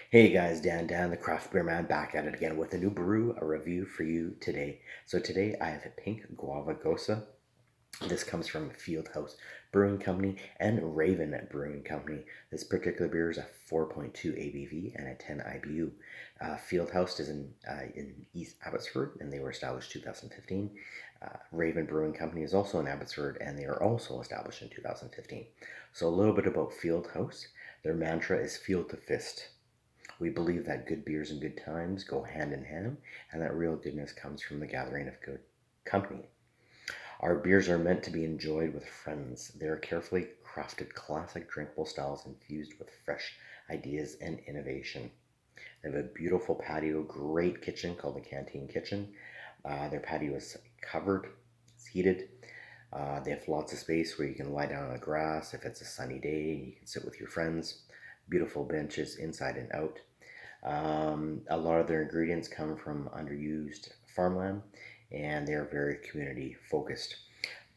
Hey guys, Dan, the craft beer man, back at it again with a new brew, a review for you today. So today I have a pink guava Gose. This comes from Fieldhouse Brewing Company and Raven Brewing Company. This particular beer is a 4.2 ABV and a 10 IBU. Fieldhouse is in East Abbotsford, and they were established 2015. Raven Brewing Company is also in Abbotsford, and they are also established in 2015. So a little bit about Fieldhouse. Their mantra is field to fist. We believe that good beers and good times go hand in hand, and that real goodness comes from the gathering of good company. Our beers are meant to be enjoyed with friends. They are carefully crafted classic drinkable styles infused with fresh ideas and innovation. They have a beautiful patio, great kitchen called the Canteen Kitchen. Their patio is covered, it's heated. They have lots of space where you can lie down on the grass. If it's a sunny day, you can sit with your friends. Beautiful benches inside and out. A lot of their ingredients come from underused farmland, and they are very community focused.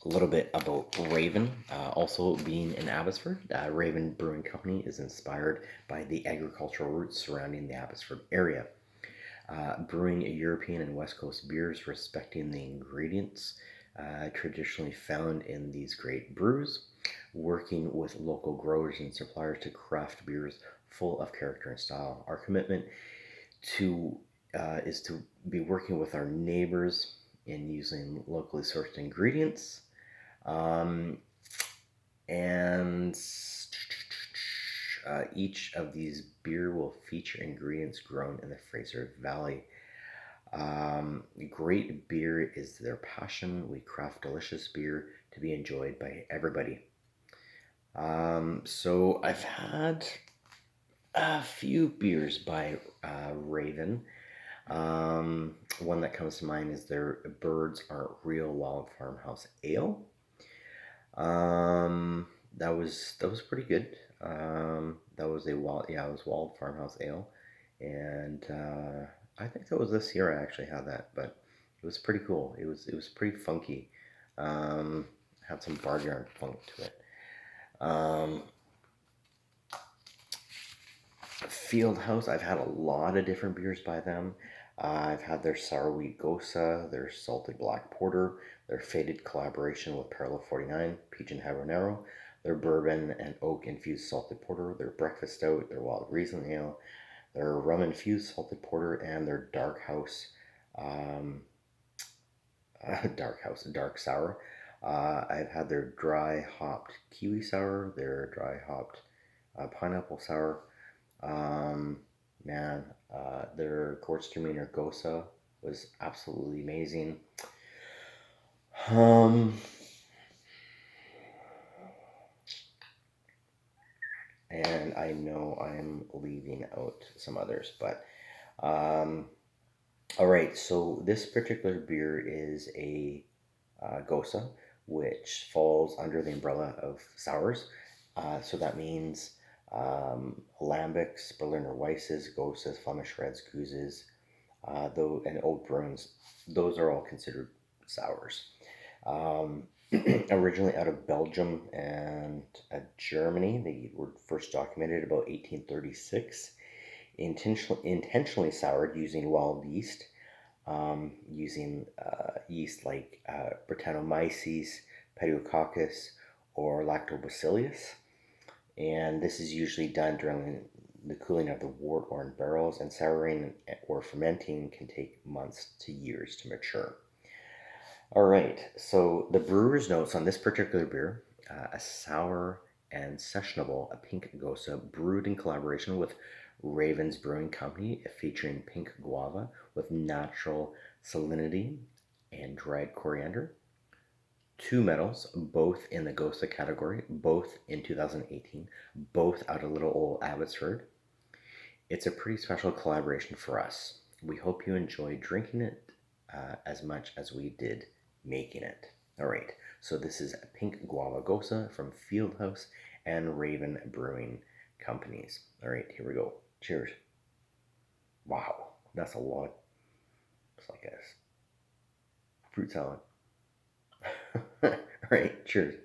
A little bit about Raven, also being in Abbotsford. Raven Brewing Company is inspired by the agricultural roots surrounding the Abbotsford area. Brewing European and West Coast beers, respecting the ingredients traditionally found in these great brews, working with local growers and suppliers to craft beers full of character and style. Our commitment to is to be working with our neighbors in using locally sourced ingredients, um, and each of these beer will feature ingredients grown in the Fraser Valley. Great beer is their passion. We craft delicious beer to be enjoyed by everybody. So I've had a few beers by Raven. One that comes to mind is their Birds Aren't Real Wild Farmhouse Ale. Um, that was pretty good. That was a wild, yeah, it was Wild Farmhouse Ale, and I think that was this year I actually had that, but it was pretty cool. It was pretty funky. Um, had some barnyard funk to it. Um, Fieldhouse, I've had a lot of different beers by them. I've had their sour wheat Gose, their salted black porter, their faded collaboration with Parallel 49, peach and habanero, their bourbon and oak infused salted porter, their breakfast stout, their wild Riesling ale, their rum infused salted porter, and their um, dark sour. I've had their dry hopped kiwi sour, their dry hopped pineapple sour. Um, Man, their Gewürztraminer Gose was absolutely amazing. Um, and I know I'm leaving out some others, but um, all right. So this particular beer is a Gose, which falls under the umbrella of sours. So that means lambics, Berliner Weisses, Goses, Flemish Reds, Guzes, though and old Bruins, those are all considered sours. Um, Originally out of Belgium and Germany, they were first documented about 1836. Intentionally soured using wild yeast, using yeast like Brettanomyces, Pediococcus, or Lactobacillus. And this is usually done during the cooling of the wort or in barrels, and souring or fermenting can take months to years to mature. All right, so the brewer's notes on this particular beer: a sour and sessionable, a pink Gose brewed in collaboration with Raven's Brewing Company, featuring pink guava with natural salinity and dried coriander. Two medals, both in the Gose category, both in 2018, both out of little old Abbotsford. It's a pretty special collaboration for us. We hope you enjoy drinking it as much as we did making it. All right, so this is Pink Guava Gose from Fieldhouse and Raven Brewing Companies. All right, here we go. Cheers. Wow, that's a lot. It's like a fruit salad. All right, cheers.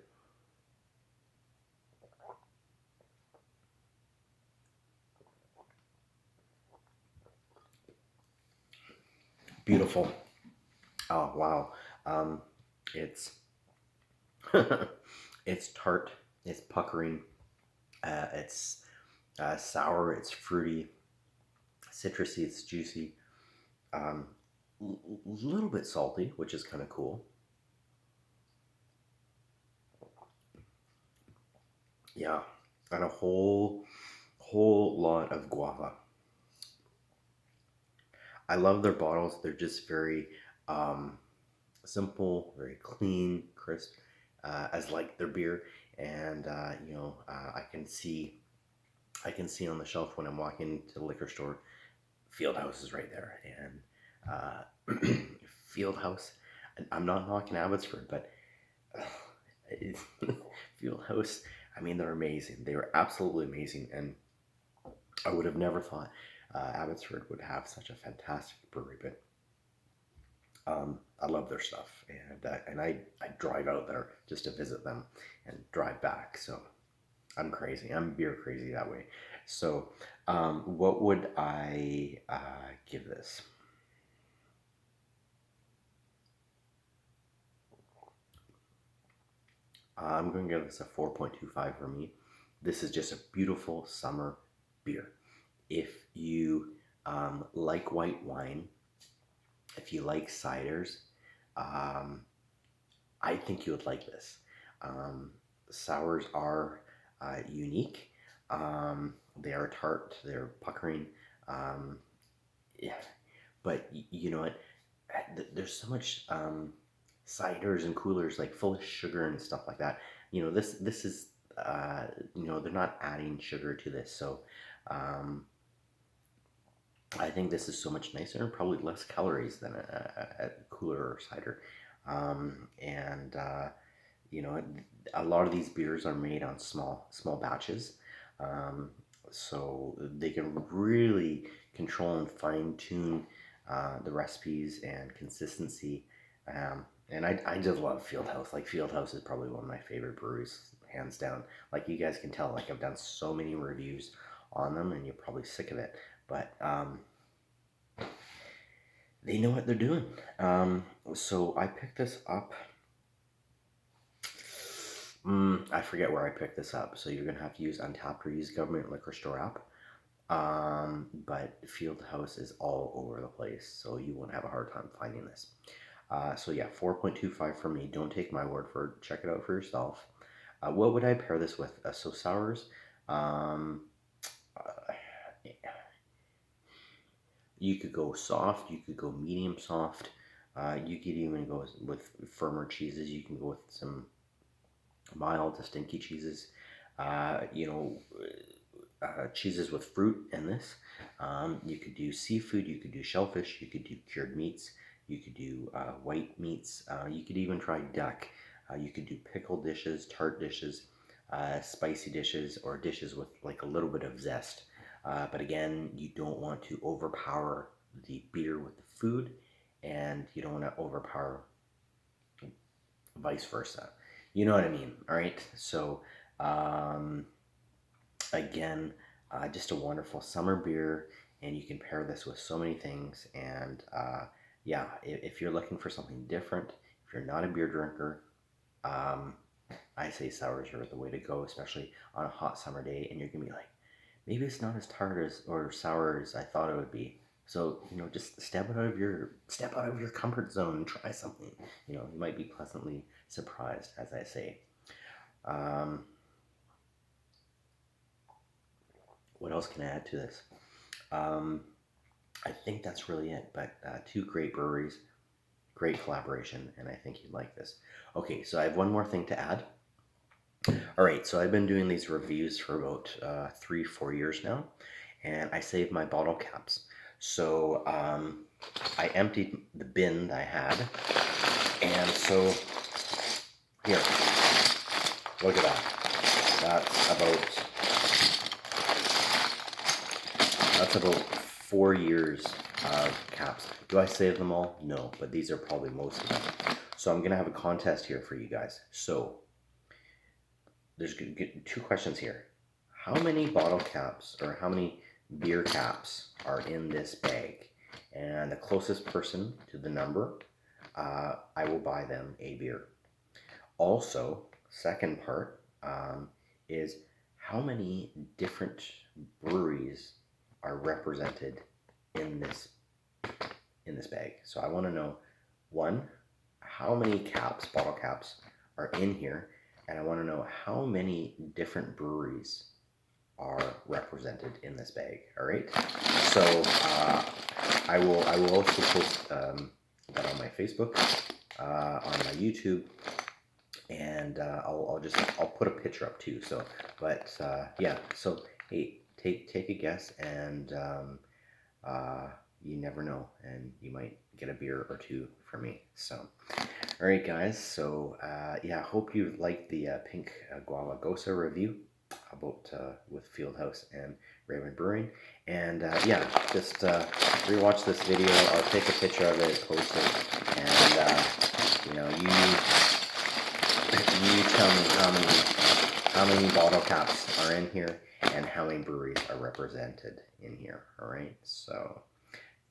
Beautiful. Oh wow. It's it's tart. It's puckering. It's sour. It's fruity. Citrusy. It's juicy. Um, little bit salty, which is kind of cool. Yeah, and a whole lot of guava. I love their bottles. They're just very um, simple, very clean, crisp, as like their beer. And I can see on the shelf when I'm walking to the liquor store. Fieldhouse is right there, and Fieldhouse. I'm not knocking Abbotsford, but uh, Fieldhouse. I mean, they're amazing. They were absolutely amazing, and I would have never thought Abbotsford would have such a fantastic brewery. But I love their stuff, and I drive out there just to visit them and drive back. So I'm crazy. I'm beer crazy that way. So what would I give this? I'm going to give this a 4.25 for me. This is just a beautiful summer beer. If you like white wine, if you like ciders, um, I think you would like this. Um, Sours are unique. They are tart. They're puckering. Um, yeah, but you know what? There's so much ciders and coolers like full of sugar and stuff like that. This is they're not adding sugar to this, so um, I think this is so much nicer and probably less calories than a cooler or cider. And you know, a lot of these beers are made on small batches, um, so they can really control and fine tune the recipes and consistency. And I just love Fieldhouse. Like Fieldhouse is probably one of my favorite breweries, hands down. Like you guys can tell, like I've done so many reviews on them, and you're probably sick of it, but they know what they're doing. So I picked this up. I forget where I picked this up, so you're gonna have to use Untapped or use Government Liquor Store app. But Fieldhouse is all over the place, so you won't have a hard time finding this. So yeah, 4.25 for me. Don't take my word for it. Check it out for yourself. What would I pair this with? So sours. Um, uh, you could go soft. You could go medium soft. You could even go with firmer cheeses. You can go with some mild to stinky cheeses. You know, cheeses with fruit in this. You could do seafood, you could do shellfish, you could do cured meats, you could do white meats, you could even try duck. You could do pickle dishes, tart dishes, spicy dishes, or dishes with like a little bit of zest. But again, you don't want to overpower the beer with the food, and you don't want to overpower vice versa. You know what I mean? All right. So, um, again, just a wonderful summer beer, and you can pair this with so many things. And yeah, if you're looking for something different, if you're not a beer drinker, um, I say sours are the way to go, especially on a hot summer day. And you're gonna be like, maybe it's not as tart as or sour as I thought it would be. So just step out of your comfort zone and try something. You might be pleasantly surprised, as I say. Um, what else can I add to this? Um, I think that's really it. But two great breweries, great collaboration, and I think you'd like this. Okay, so I have one more thing to add. All right, so I've been doing these reviews for about 3, 4 years now, and I saved my bottle caps. So I emptied the bin that I had, and so here, look at that. That's about 4 years of caps. Do I save them all? No, but these are probably most of them. So I'm gonna have a contest here for you guys. So there's two questions here. How many bottle caps or how many beer caps are in this bag? And the closest person to the number, I will buy them a beer. Also, second part is how many different breweries are represented in this bag. So I want to know, one, how many caps, bottle caps, are in here, and I want to know how many different breweries are represented in this bag. All right. So I will also post that on my Facebook, on my YouTube, and I'll put a picture up too. So, but yeah. So hey, take a guess, and you never know, and you might get a beer or two from me. So, all right, guys. So yeah, hope you liked the pink guava Gose review about with Fieldhouse and Raven Brewing. And yeah, just rewatch this video. I'll take a picture of it, post it, and you know, you tell me how many bottle caps are in here and how many breweries are represented in here. All right. So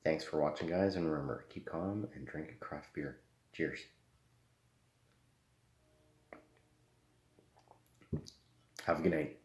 thanks for watching, guys, and remember, keep calm and drink a craft beer. Cheers. Have a good night.